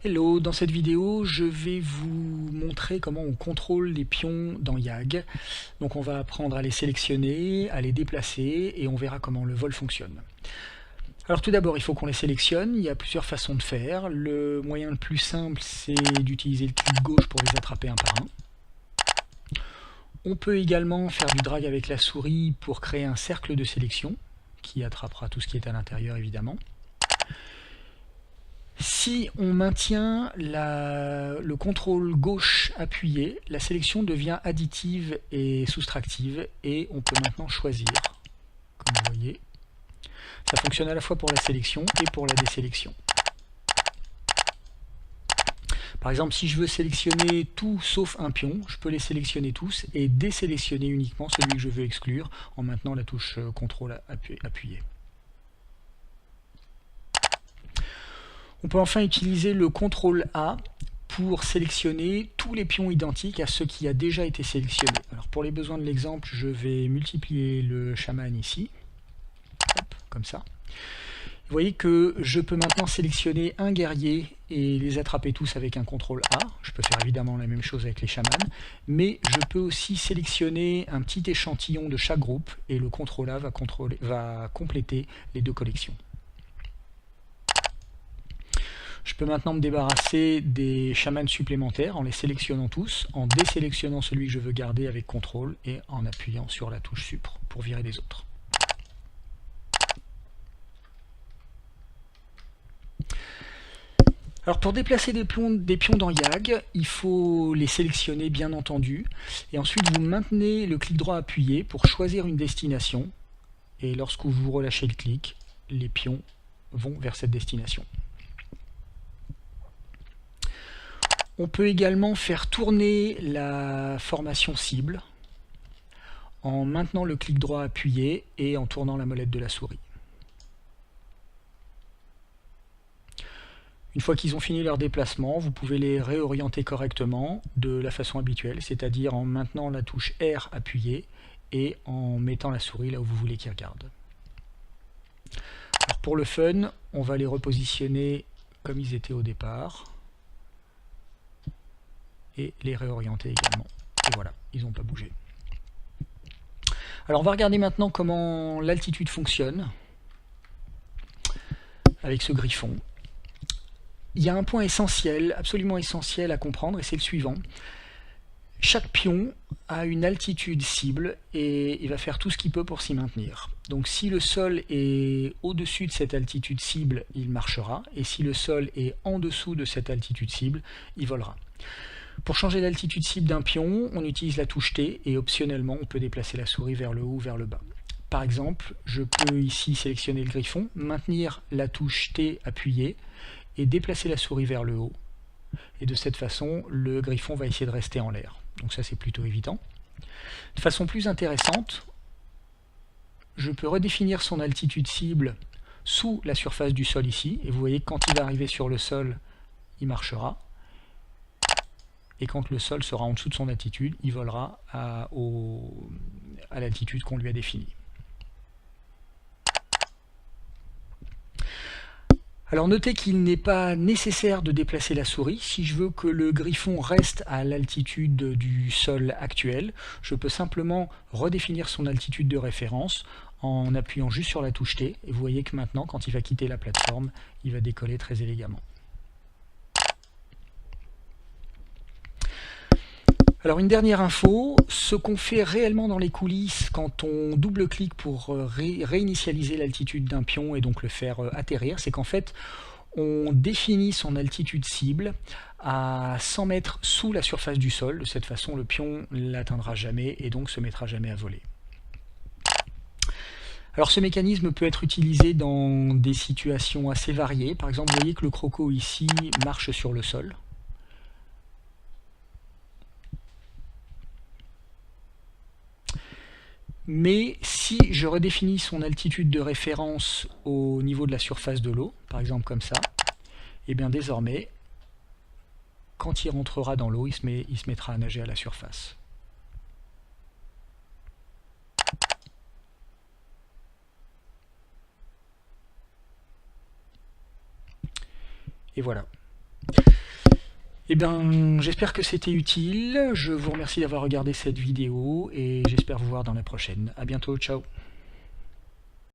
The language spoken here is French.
Hello, dans cette vidéo, je vais vous montrer comment on contrôle les pions dans YAG. Donc on va apprendre à les sélectionner, à les déplacer et on verra comment le vol fonctionne. Alors tout d'abord, il faut qu'on les sélectionne. Il y a plusieurs façons de faire. Le moyen le plus simple, c'est d'utiliser le clic gauche pour les attraper un par un. On peut également faire du drag avec la souris pour créer un cercle de sélection qui attrapera tout ce qui est à l'intérieur évidemment. Si on maintient le contrôle gauche appuyé, la sélection devient additive et soustractive et on peut maintenant choisir, comme vous voyez. Ça fonctionne à la fois pour la sélection et pour la désélection. Par exemple, si je veux sélectionner tout sauf un pion, je peux les sélectionner tous et désélectionner uniquement celui que je veux exclure en maintenant la touche CTRL appuyée. On peut enfin utiliser le CTRL A pour sélectionner tous les pions identiques à ceux qui a déjà été sélectionnés. Alors pour les besoins de l'exemple, je vais multiplier le chaman ici, hop, comme ça. Vous voyez que je peux maintenant sélectionner un guerrier et les attraper tous avec un CTRL A. Je peux faire évidemment la même chose avec les chamans, mais je peux aussi sélectionner un petit échantillon de chaque groupe et le CTRL A va compléter les deux collections. Je peux maintenant me débarrasser des chamans supplémentaires en les sélectionnant tous, en désélectionnant celui que je veux garder avec CTRL et en appuyant sur la touche Supr pour virer les autres. Alors pour déplacer des pions dans YAG, il faut les sélectionner bien entendu, et ensuite vous maintenez le clic droit appuyé pour choisir une destination, et lorsque vous relâchez le clic, les pions vont vers cette destination. On peut également faire tourner la formation cible en maintenant le clic droit appuyé et en tournant la molette de la souris. Une fois qu'ils ont fini leur déplacement, vous pouvez les réorienter correctement de la façon habituelle, c'est-à-dire en maintenant la touche R appuyée et en mettant la souris là où vous voulez qu'ils regardent. Alors pour le fun, on va les repositionner comme ils étaient au départ et les réorienter également. Et voilà, ils n'ont pas bougé. Alors on va regarder maintenant comment l'altitude fonctionne avec ce griffon. Il y a un point essentiel, absolument essentiel à comprendre, et c'est le suivant. Chaque pion a une altitude cible et il va faire tout ce qu'il peut pour s'y maintenir. Donc si le sol est au-dessus de cette altitude cible, il marchera, et si le sol est en dessous de cette altitude cible, il volera. Pour changer l'altitude cible d'un pion, on utilise la touche T et optionnellement on peut déplacer la souris vers le haut ou vers le bas. Par exemple, je peux ici sélectionner le griffon, maintenir la touche T appuyée et déplacer la souris vers le haut. Et de cette façon, le griffon va essayer de rester en l'air. Donc ça c'est plutôt évident. De façon plus intéressante, je peux redéfinir son altitude cible sous la surface du sol ici. Et vous voyez que quand il va arriver sur le sol, il marchera. Et quand le sol sera en dessous de son altitude, il volera à l'altitude qu'on lui a définie. Alors notez qu'il n'est pas nécessaire de déplacer la souris. Si je veux que le griffon reste à l'altitude du sol actuel, je peux simplement redéfinir son altitude de référence en appuyant juste sur la touche T. Et vous voyez que maintenant, quand il va quitter la plateforme, il va décoller très élégamment. Alors une dernière info, ce qu'on fait réellement dans les coulisses quand on double-clique pour réinitialiser l'altitude d'un pion et donc le faire atterrir, c'est qu'en fait on définit son altitude cible à 100 mètres sous la surface du sol. De cette façon le pion ne l'atteindra jamais et donc se mettra jamais à voler. Alors ce mécanisme peut être utilisé dans des situations assez variées. Par exemple, vous voyez que le croco ici marche sur le sol. Mais si je redéfinis son altitude de référence au niveau de la surface de l'eau, par exemple comme ça, et bien désormais, quand il rentrera dans l'eau, il se mettra à nager à la surface. Et voilà. Eh bien, j'espère que c'était utile, je vous remercie d'avoir regardé cette vidéo et j'espère vous voir dans la prochaine. A bientôt, ciao.